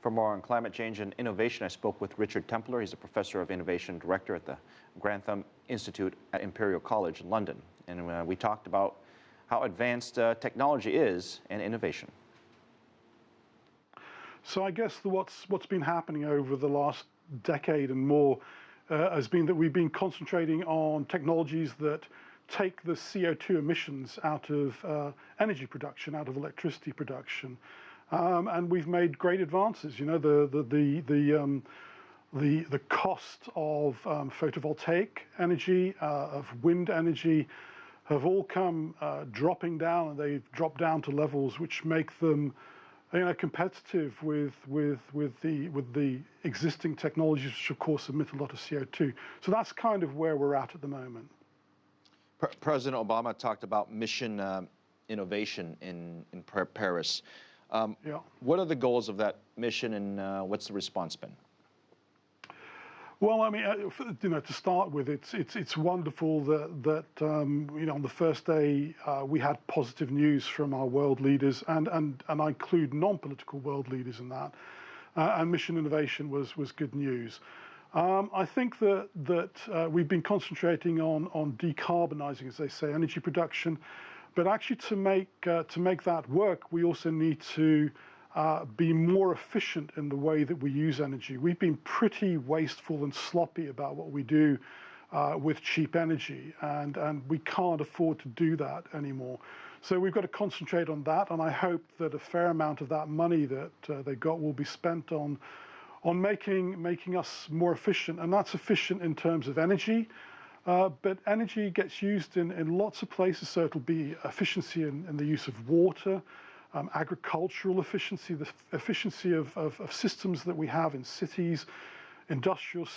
For more on climate change and innovation, I spoke with Richard Templer. He's a professor of innovation director at the Grantham Institute at Imperial College, London. And we talked about how advanced technology is and innovation. So I guess what's been happening over the last decade and more has been that we've been concentrating on technologies that take the CO2 emissions out of energy production, out of electricity production. And we've made great advances. You know, the cost of photovoltaic energy, of wind energy, have all come dropping down, and they've dropped down to levels which make them, you know, competitive with the existing technologies, which of course emit a lot of CO2. So that's kind of where we're at the moment. President Obama talked about mission innovation in Paris. Yeah. What are the goals of that mission, and what's the response been? Well, I mean, you know, to start with, it's wonderful that you know, on the first day we had positive news from our world leaders, and I include non-political world leaders in that. And mission innovation was good news. I think that we've been concentrating on decarbonizing, as they say, energy production. But actually, to make that work, we also need to be more efficient in the way that we use energy. We've been pretty wasteful and sloppy about what we do with cheap energy, and we can't afford to do that anymore. So we've got to concentrate on that, and I hope that a fair amount of that money that they got will be spent on making us more efficient, and that's efficient in terms of energy. But energy gets used in lots of places, so it'll be efficiency in the use of water, agricultural efficiency, the efficiency of systems that we have in cities, industrial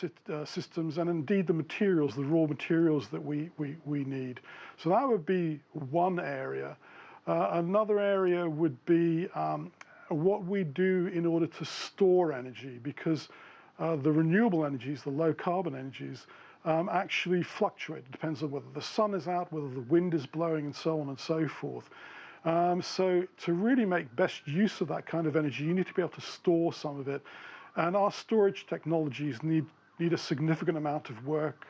systems, and indeed the materials, the raw materials that we need. So that would be one area. Another area would be what we do in order to store energy, because the renewable energies, the low carbon energies, actually fluctuate. It depends on whether the sun is out, whether the wind is blowing, and so on and so forth. So to really make best use of that kind of energy, you need to be able to store some of it. And our storage technologies need a significant amount of work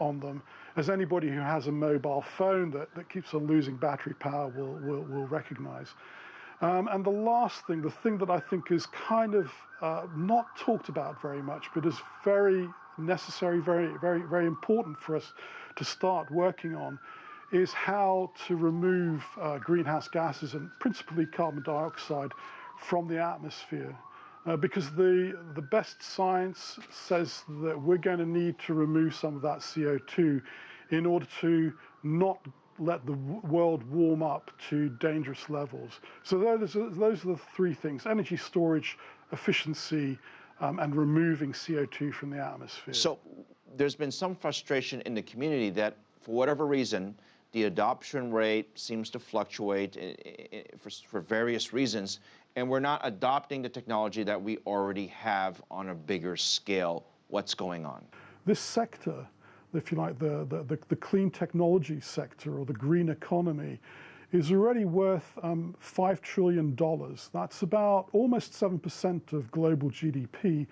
on them, as anybody who has a mobile phone that keeps on losing battery power will recognize. And the last thing, the thing that I think is kind of not talked about very much, but is very necessary, very important for us to start working on, is how to remove greenhouse gases, and principally carbon dioxide, from the atmosphere. Because the best science says that we're going to need to remove some of that CO2 in order to not let the world warm up to dangerous levels. So those are the three things: energy storage, efficiency, and removing CO2 from the atmosphere. So there's been some frustration in the community that, for whatever reason, the adoption rate seems to fluctuate for various reasons, and we're not adopting the technology that we already have on a bigger scale. What's going on? This sector, if you like, the clean technology sector, or the green economy, is already worth $5 trillion. That's about almost 7% of global GDP.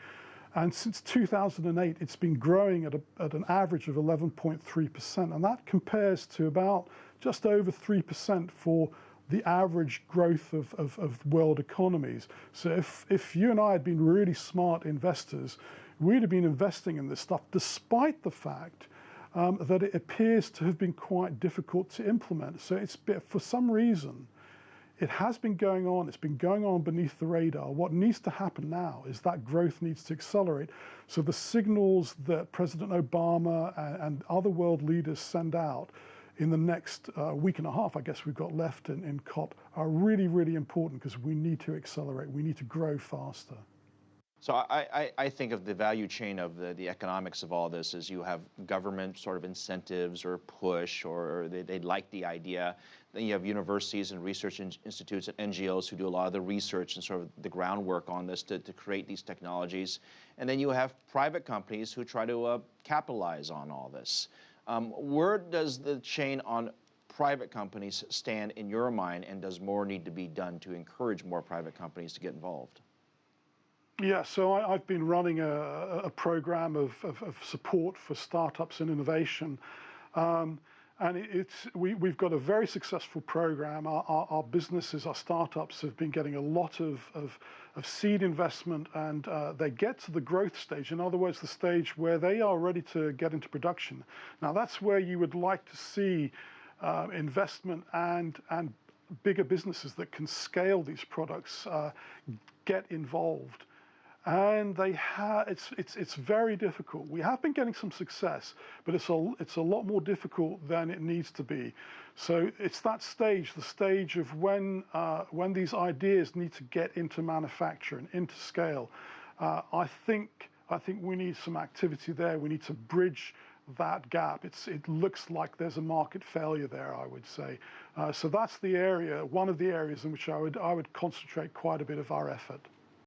And since 2008, it's been growing at an average of 11.3%. And that compares to about just over 3% for the average growth of world economies. So if you and I had been really smart investors, we'd have been investing in this stuff, despite the fact that it appears to have been quite difficult to implement. So for some reason, it has been going on. It's been going on beneath the radar. What needs to happen now is that growth needs to accelerate. So the signals that President Obama and other world leaders send out in the next week and a half, I guess we've got left in COP, are really, really important, because we need to accelerate. We need to grow faster. So I think of the value chain of the economics of all this as you have government sort of incentives or push, or they like the idea. Then you have universities and research institutes and NGOs who do a lot of the research and sort of the groundwork on this to create these technologies. And then you have private companies who try to capitalize on all this. Where does the chain on private companies stand in your mind, and does more need to be done to encourage more private companies to get involved? Yeah, so I've been running a program of support for startups and innovation. And we've got a very successful program. Our businesses, our startups have been getting a lot of seed investment, and they get to the growth stage. In other words, the stage where they are ready to get into production. Now, that's where you would like to see investment and bigger businesses that can scale these products get involved. And it's very difficult. We have been getting some success, but it's a lot more difficult than it needs to be. So it's that stage, the stage of when these ideas need to get into manufacturing, into scale. I think we need some activity there. We need to bridge that gap. It looks like there's a market failure there, I would say. So that's the area, one of the areas in which I would concentrate quite a bit of our effort.